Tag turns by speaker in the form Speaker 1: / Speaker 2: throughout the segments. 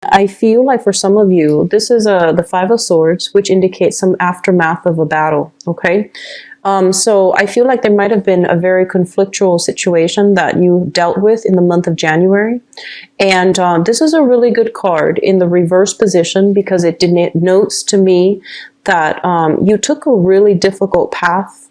Speaker 1: I feel like for some of you, this is the Five of Swords, which indicates some aftermath of a battle. Okay. So I feel like there might have been a very conflictual situation that you dealt with in the month of January. And this is a really good card in the reverse position because it denotes to me that you took a really difficult path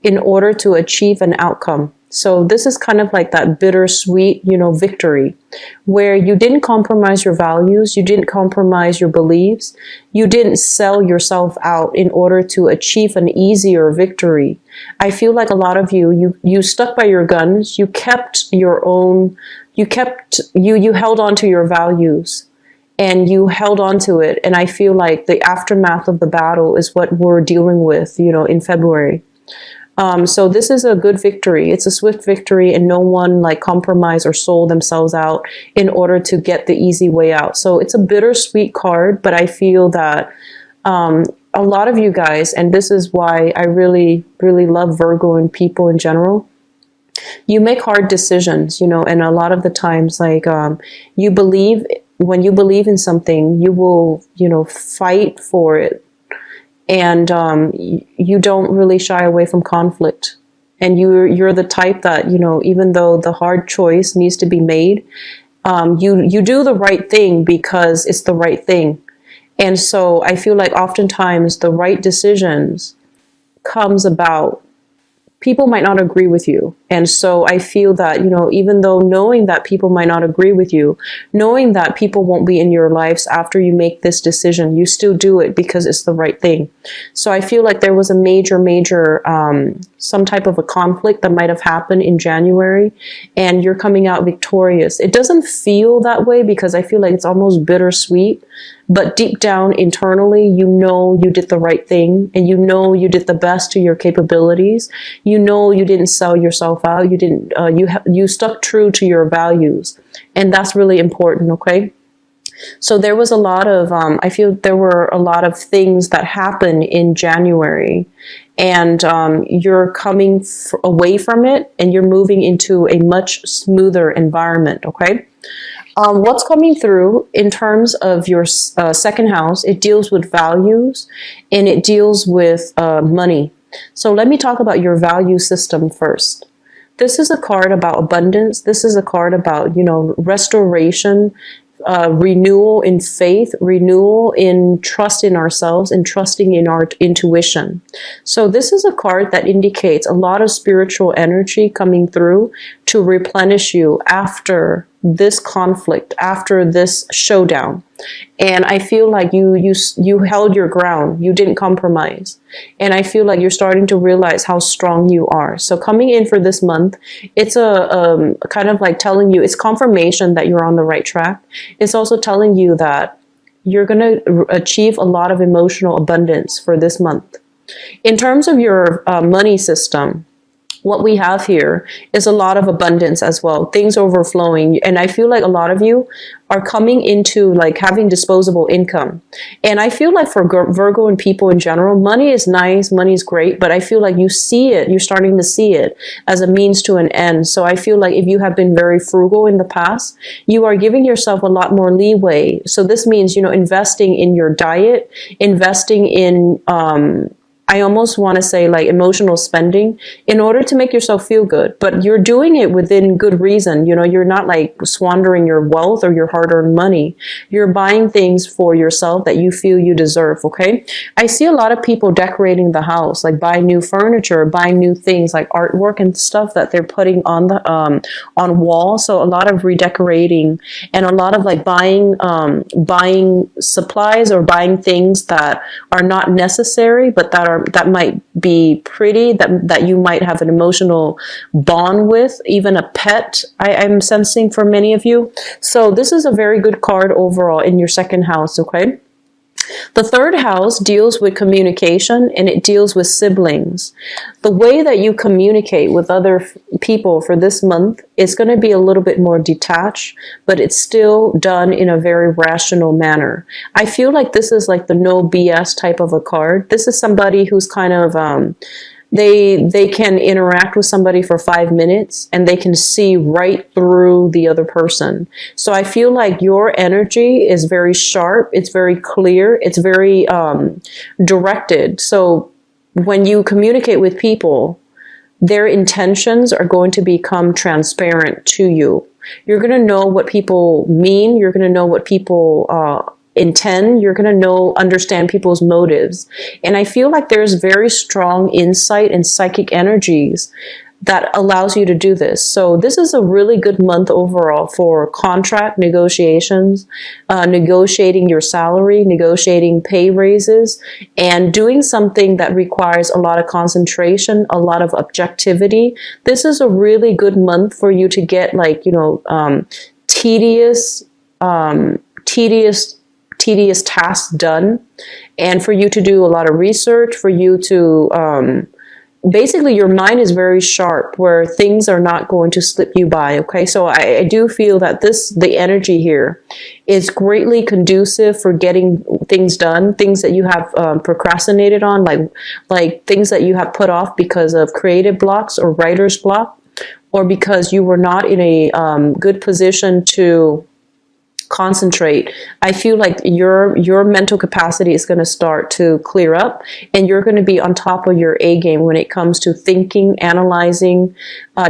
Speaker 1: in order to achieve an outcome. So this is kind of like that bittersweet, victory where you didn't compromise your values. You didn't compromise your beliefs. You didn't sell yourself out in order to achieve an easier victory. I feel like a lot of you stuck by your guns. You kept your own, you held on to your values and you held on to it. And I feel like the aftermath of the battle is what we're dealing with, in February. So this is a good victory. It's a swift victory and no one like compromised or sold themselves out in order to get the easy way out. So it's a bittersweet card, but I feel that a lot of you guys, and this is why I really, really love Virgo and people in general, you make hard decisions, and a lot of the times like when you believe in something, you will, fight for it. And you don't really shy away from conflict. And you're the type that, even though the hard choice needs to be made, you do the right thing because it's the right thing. And so I feel like oftentimes the right decisions comes about. People might not agree with you. And so I feel that, even though knowing that people might not agree with you, knowing that people won't be in your lives after you make this decision, you still do it because it's the right thing. So I feel like there was a major, some type of a conflict that might have happened in January and you're coming out victorious. It doesn't feel that way because I feel like it's almost bittersweet. But deep down internally, you did the right thing and you did the best to your capabilities. You didn't sell yourself out. You didn't, you stuck true to your values. And that's really important. Okay. So there was a lot of, I feel there were a lot of things that happened in January and you're coming away from it and you're moving into a much smoother environment. Okay. What's coming through in terms of your second house, it deals with values and it deals with money. So let me talk about your value system first. This is a card about abundance. This is a card about, restoration, renewal in faith, renewal in trust in ourselves and trusting in our intuition. So this is a card that indicates a lot of spiritual energy coming through to replenish you after this conflict, after this showdown. And I feel like you held your ground. You didn't compromise. And I feel like you're starting to realize how strong you are. So coming in for this month, it's a kind of like telling you, it's confirmation that you're on the right track. It's also telling you that you're going to achieve a lot of emotional abundance for this month. In terms of your money system, what we have here is a lot of abundance as well, things overflowing. And I feel like a lot of you are coming into like having disposable income. And I feel like for Virgo and people in general, money is nice, money is great, but I feel like you see it, you're starting to see it as a means to an end. So I feel like if you have been very frugal in the past, you are giving yourself a lot more leeway. So this means, investing in your diet, investing in, I almost want to say like emotional spending in order to make yourself feel good, but you're doing it within good reason. You're not like squandering your wealth or your hard-earned money. You're buying things for yourself that you feel you deserve. Okay. I see a lot of people decorating the house, like buying new furniture, buying new things like artwork and stuff that they're putting on the, on walls. So a lot of redecorating and a lot of like buying supplies or buying things that are not necessary, but that might be pretty, that you might have an emotional bond with, even a pet, I'm sensing for many of you. So this is a very good card overall in your second house, okay? The third house deals with communication and it deals with siblings. The way that you communicate with other people for this month is going to be a little bit more detached, but it's still done in a very rational manner. I feel like this is like the no BS type of a card. This is somebody who's kind of They can interact with somebody for 5 minutes and they can see right through the other person. So I feel like your energy is very sharp. It's very clear. It's very directed. So when you communicate with people, their intentions are going to become transparent to you. You're going to know what people mean. You're going to know what people intend. You're going to understand people's motives. And I feel like there's very strong insight and psychic energies that allows you to do this. So this is a really good month overall for contract negotiations, negotiating your salary, negotiating pay raises, and doing something that requires a lot of concentration, a lot of objectivity. This is a really good month for you to get like, tedious tasks done, and for you to do a lot of research, for you to basically your mind is very sharp where things are not going to slip you by. Okay, so I do feel that the energy here is greatly conducive for getting things done, things that you have procrastinated on, like things that you have put off because of creative blocks or writer's block, or because you were not in a good position to concentrate. I feel like your mental capacity is going to start to clear up, and you're going to be on top of your A game when it comes to thinking, analyzing,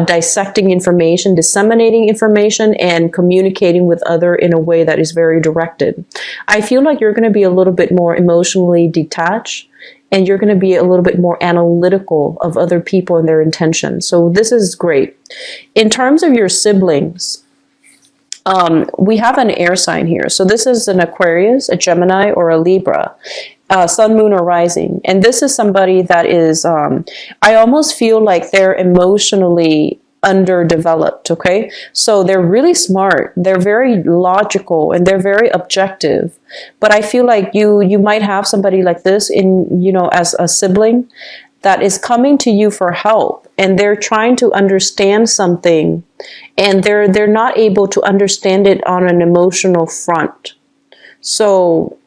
Speaker 1: dissecting information, disseminating information, and communicating with other in a way that is very directed. I feel like you're going to be a little bit more emotionally detached, and you're going to be a little bit more analytical of other people and their intentions. So this is great. In terms of your siblings, we have an air sign here. So this is an Aquarius, a Gemini, or a Libra, sun, moon, or rising. And this is somebody that is, I almost feel like they're emotionally underdeveloped, okay? So they're really smart, they're very logical, and they're very objective. But I feel like you might have somebody like this in, as a sibling that is coming to you for help, and they're trying to understand something, and they're not able to understand it on an emotional front. So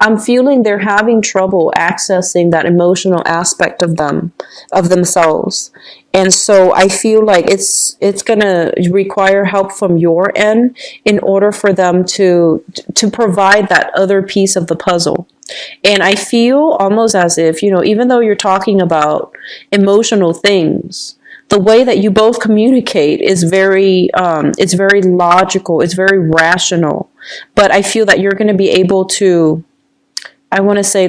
Speaker 1: I'm feeling they're having trouble accessing that emotional aspect of themselves. And so I feel like it's going to require help from your end in order for them to provide that other piece of the puzzle. And I feel almost as if, even though you're talking about emotional things, the way that you both communicate is it's very logical, it's very rational. But I feel that you're going to be able to, I want to say,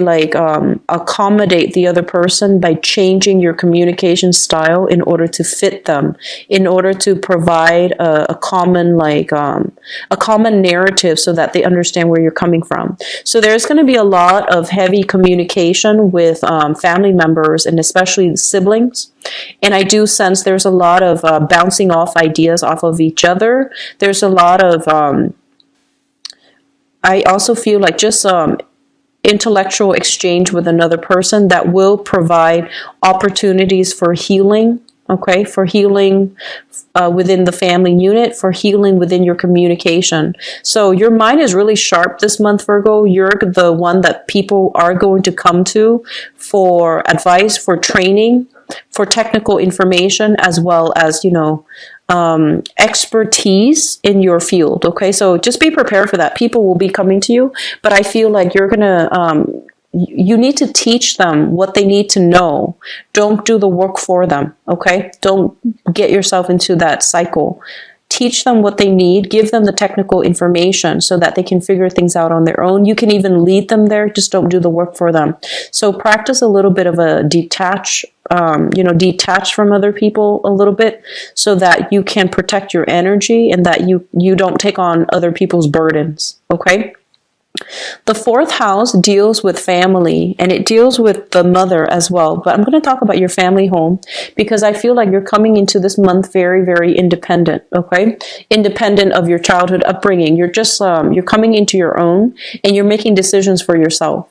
Speaker 1: accommodate the other person by changing your communication style in order to fit them, in order to provide a common narrative so that they understand where you're coming from. So there's going to be a lot of heavy communication with family members, and especially siblings. And I do sense there's a lot of bouncing off ideas off of each other. There's a lot of, I also feel like just intellectual exchange with another person that will provide opportunities for healing, okay, for healing within the family unit, for healing within your communication. So your mind is really sharp this month, Virgo. You're the one that people are going to come to for advice, for training, for technical information, as well as, expertise in your field. Okay, so just be prepared for that. People will be coming to you, but I feel like you're gonna you need to teach them what they need to know. Don't do the work for them. Okay, don't get yourself into that cycle. Teach them what they need, give them the technical information so that they can figure things out on their own. You can even lead them there, just don't do the work for them. So practice a little bit of a detach from other people a little bit, so that you can protect your energy and that you don't take on other people's burdens, okay? The fourth house deals with family, and it deals with the mother as well. But I'm going to talk about your family home because I feel like you're coming into this month very, very independent, okay? Independent of your childhood upbringing. You're just, you're coming into your own, and you're making decisions for yourself.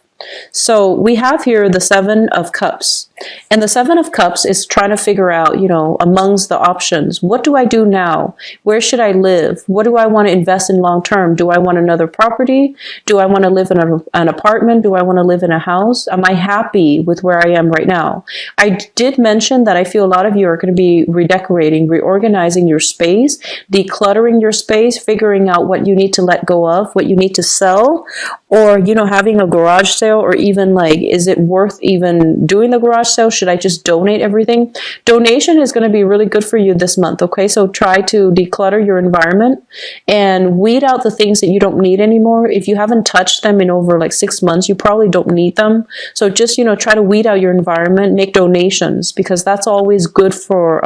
Speaker 1: So we have here the 7 of Cups. And the Seven of Cups is trying to figure out, you know, amongst the options, what do I do now? Where should I live? What do I want to invest in long term? Do I want another property? Do I want to live in an apartment? Do I want to live in a house? Am I happy with where I am right now? I did mention that I feel a lot of you are going to be redecorating, reorganizing your space, decluttering your space, figuring out what you need to let go of, what you need to sell, or, you know, having a garage sale, or even like, is it worth even doing the garage sale? Should I just donate everything? Donation is going to be really good for you this month, okay? So try to declutter your environment and weed out the things that you don't need anymore. If you haven't touched them in over like 6 months, you probably don't need them. So just, you know, try to weed out your environment, make donations, because that's always good for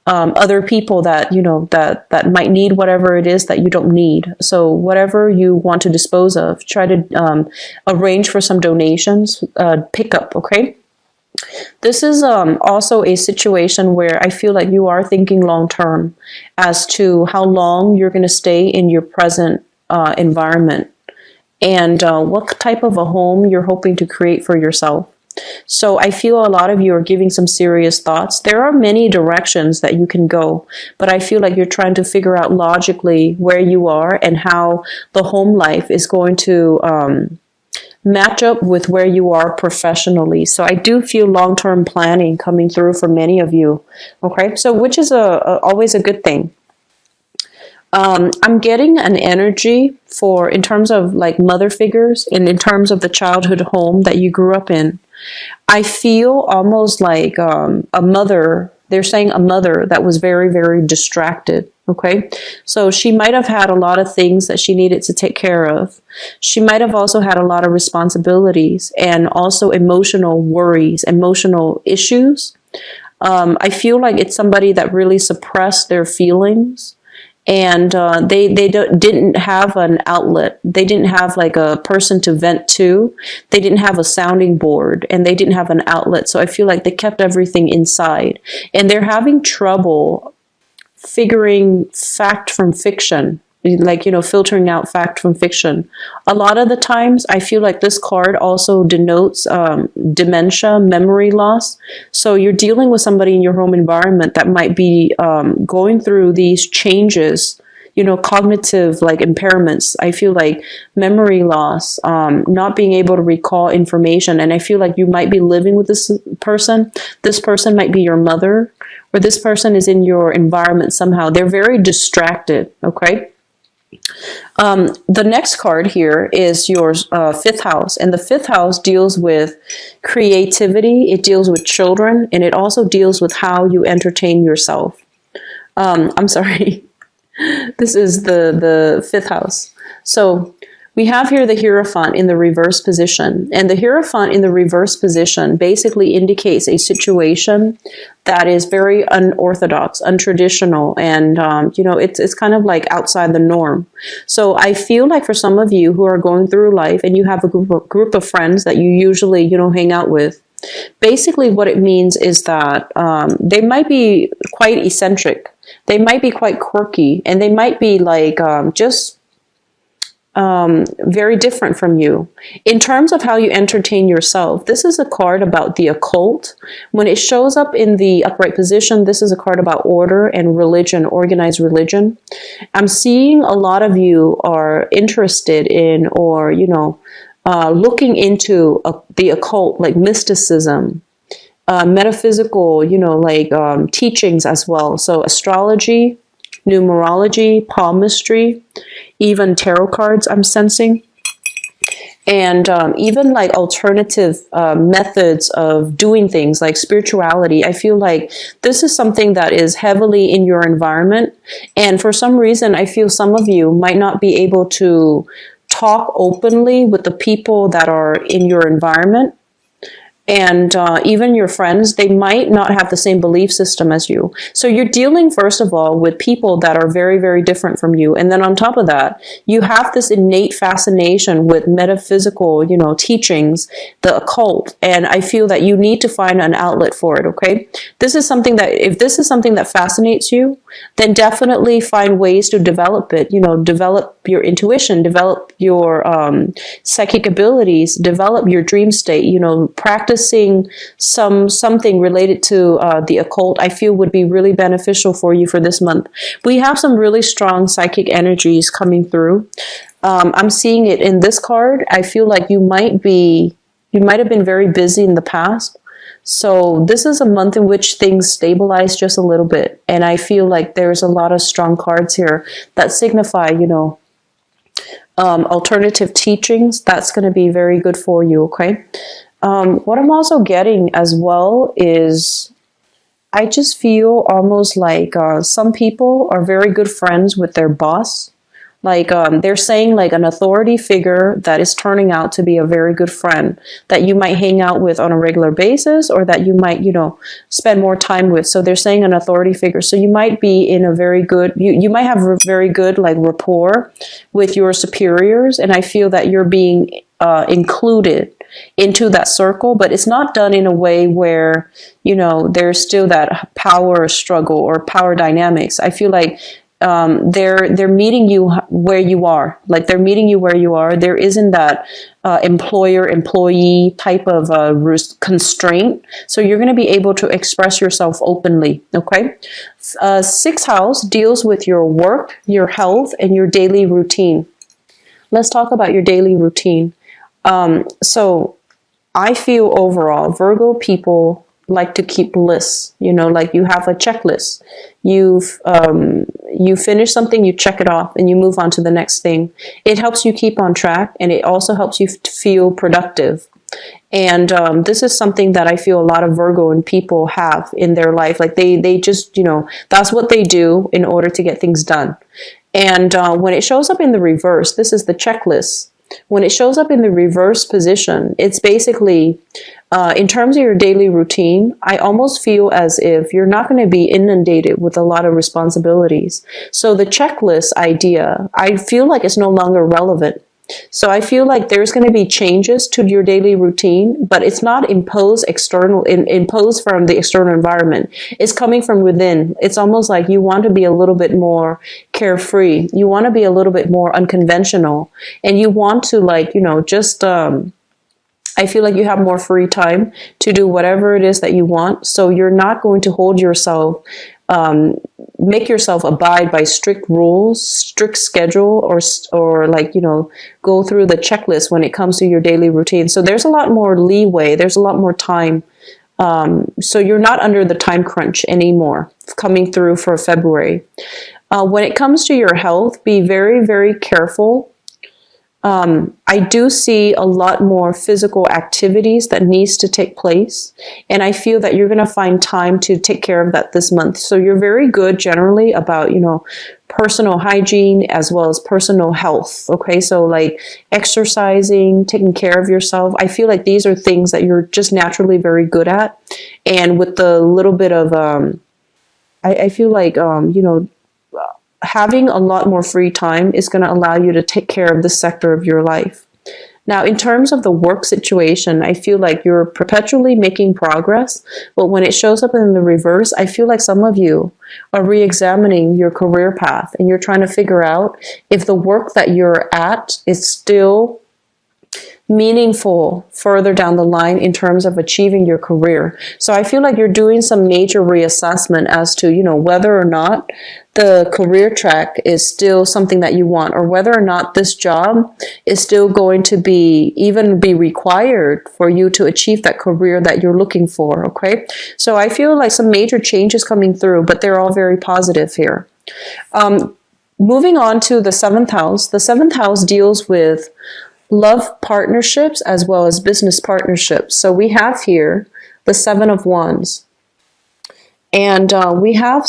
Speaker 1: other people that, you know, that might need whatever it is that you don't need. So whatever you want to dispose of, try to arrange for some donations, pick up, okay? This is also a situation where I feel like you are thinking long term as to how long you're going to stay in your present environment, and what type of a home you're hoping to create for yourself. So I feel a lot of you are giving some serious thoughts. There are many directions that you can go, but I feel like you're trying to figure out logically where you are and how the home life is going to match up with where you are professionally. So I do feel long-term planning coming through for many of you. Okay, so which is always a good thing. I'm getting an energy for, in terms of like mother figures and in terms of the childhood home that you grew up in. I feel almost like a mother, they're saying a mother that was very, very distracted. Okay, so she might have had a lot of things that she needed to take care of. She might have also had a lot of responsibilities and also emotional worries, emotional issues. I feel like it's somebody that really suppressed their feelings. And they didn't have an outlet. They didn't have like a person to vent to. They didn't have a sounding board, and they didn't have an outlet. So I feel like they kept everything inside, and they're having trouble figuring fact from fiction, like, you know, filtering out fact from fiction. A lot of the times I feel like this card also denotes dementia, memory loss. So you're dealing with somebody in your home environment that might be going through these changes, you know, cognitive like impairments. I feel like memory loss, not being able to recall information. And I feel like you might be living with this person. This person might be your mother, or this person is in your environment somehow. They're very distracted, okay? The next card here is your fifth house, and the fifth house deals with creativity, it deals with children, and it also deals with how you entertain yourself. I'm sorry, this is the fifth house. So we have here the Hierophant in the reverse position, and the Hierophant in the reverse position basically indicates a situation that is very unorthodox, untraditional, and you know, it's kind of like outside the norm. So I feel like for some of you who are going through life and you have a group of friends that you usually, you know, hang out with, basically what it means is that they might be quite eccentric, they might be quite quirky, and they might be like just very different from you. In terms of how you entertain yourself, this is a card about the occult. When it shows up in the upright position, this is a card about order and religion, organized religion. I'm seeing a lot of you are interested in, or, you know, looking into the occult, like mysticism, metaphysical, you know, like teachings as well. So astrology, numerology, palmistry, even tarot cards I'm sensing, and even like alternative methods of doing things like spirituality. I feel like this is something that is heavily in your environment, and for some reason I feel some of you might not be able to talk openly with the people that are in your environment. And even your friends, they might not have the same belief system as you. So you're dealing, first of all, with people that are very, very different from you. And then on top of that, you have this innate fascination with metaphysical, you know, teachings, the occult. And I feel that you need to find an outlet for it, okay? This is something that, if this is something that fascinates you, then definitely find ways to develop it. You know, develop your intuition, develop your psychic abilities, develop your dream state. You know, practicing something related to the occult, I feel would be really beneficial for you for this month. We have some really strong psychic energies coming through. I'm seeing it in this card. I feel like you might have been very busy in the past. So this is a month in which things stabilize just a little bit. And I feel like there's a lot of strong cards here that signify, you know, alternative teachings. That's going to be very good for you, okay? What I'm also getting as well is I just feel almost like some people are very good friends with their boss. Like they're saying like an authority figure that is turning out to be a very good friend that you might hang out with on a regular basis, or that you might, you know, spend more time with. So they're saying an authority figure. So you might be in a very good, you might have a very good like rapport with your superiors. And I feel that you're being included into that circle, but it's not done in a way where, you know, there's still that power struggle or power dynamics. I feel like they're meeting you where you are. Like they're meeting you where you are. There isn't that employer-employee type of constraint. So you're going to be able to express yourself openly. Okay. Sixth house deals with your work, your health, and your daily routine. Let's talk about your daily routine. So I feel overall, Virgo people like to keep lists, you know, like you have a checklist. You finish something, you check it off, and you move on to the next thing. It helps you keep on track, and it also helps you feel productive. And this is something that I feel a lot of Virgo people have in their life. Like they just, you know, that's what they do in order to get things done. And when it shows up in the reverse, this is the checklist. When it shows up in the reverse position, it's basically, in terms of your daily routine, I almost feel as if you're not going to be inundated with a lot of responsibilities. So the checklist idea, I feel like it's no longer relevant. So I feel like there's going to be changes to your daily routine, but it's not imposed imposed from the external environment. It's coming from within. It's almost like you want to be a little bit more carefree. You want to be a little bit more unconventional, and you want to, like, you know, just, I feel like you have more free time to do whatever it is that you want. So you're not going to hold yourself, make yourself abide by strict rules, strict schedule, or like, you know, go through the checklist when it comes to your daily routine. So there's a lot more leeway. There's a lot more time. So you're not under the time crunch anymore coming through for February. When it comes to your health, be very, very careful. I do see a lot more physical activities that needs to take place. And I feel that you're going to find time to take care of that this month. So you're very good generally about, you know, personal hygiene as well as personal health. Okay. So like exercising, taking care of yourself. I feel like these are things that you're just naturally very good at. And with the little bit of, I feel like, you know, having a lot more free time is going to allow you to take care of this sector of your life. Now, in terms of the work situation, I feel like you're perpetually making progress, but when it shows up in the reverse, I feel like some of you are re-examining your career path, and you're trying to figure out if the work that you're at is still meaningful further down the line in terms of achieving your career. So I feel like you're doing some major reassessment as to, you know, whether or not the career track is still something that you want, or whether or not this job is still going to be required for you to achieve that career that you're looking for. Okay. So I feel like some major changes coming through, but they're all very positive here. Moving on to the seventh house. The seventh house deals with love partnerships as well as business partnerships. So we have here the Seven of Wands. And we have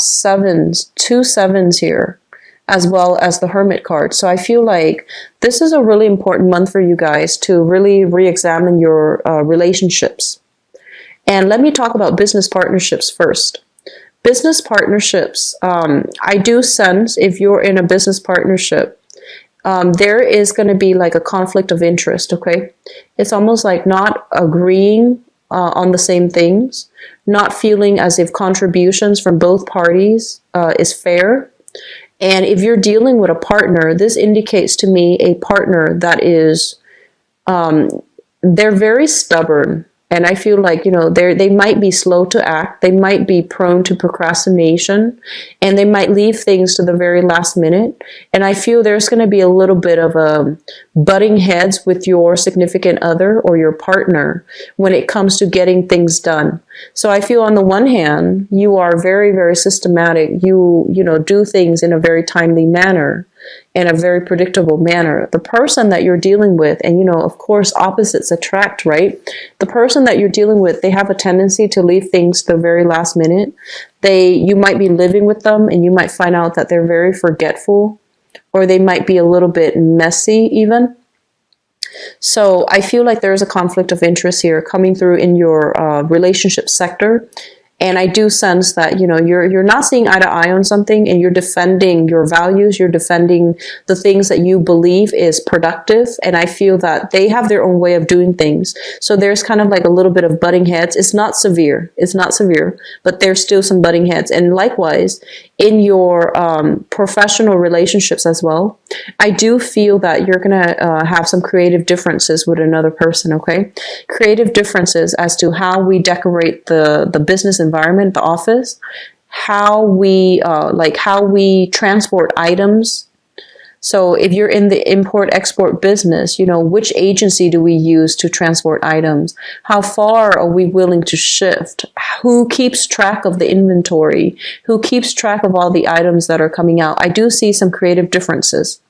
Speaker 1: two sevens here, as well as the Hermit card. So I feel like this is a really important month for you guys to really re-examine your relationships. And let me talk about business partnerships first. Business partnerships, I do sense if you're in a business partnership, there is going to be like a conflict of interest, okay? It's almost like not agreeing on the same things, not feeling as if contributions from both parties is fair. And if you're dealing with a partner, this indicates to me a partner that is, they're very stubborn. And I feel like, you know, they might be slow to act. They might be prone to procrastination, and they might leave things to the very last minute. And I feel there's going to be a little bit of a butting heads with your significant other or your partner when it comes to getting things done. So I feel on the one hand, you are very, very systematic. You know, do things in a very timely manner, in a very predictable manner. The person that you're dealing with, and you know, of course, opposites attract, right? The person that you're dealing with, they have a tendency to leave things to the very last minute. You might be living with them and you might find out that they're very forgetful, or they might be a little bit messy even. So I feel like there is a conflict of interest here coming through in your relationship sector. And I do sense that, you know, you're not seeing eye to eye on something, and you're defending your values. You're defending the things that you believe is productive. And I feel that they have their own way of doing things. So there's kind of like a little bit of butting heads. It's not severe. It's not severe, but there's still some butting heads. And likewise, in your professional relationships as well, I do feel that you're going to have some creative differences with another person, okay? Creative differences as to how we decorate the business environment, the office, how we transport items. So if you're in the import-export business, you know, which agency do we use to transport items? How far are we willing to shift? Who keeps track of the inventory? Who keeps track of all the items that are coming out? I do see some creative differences.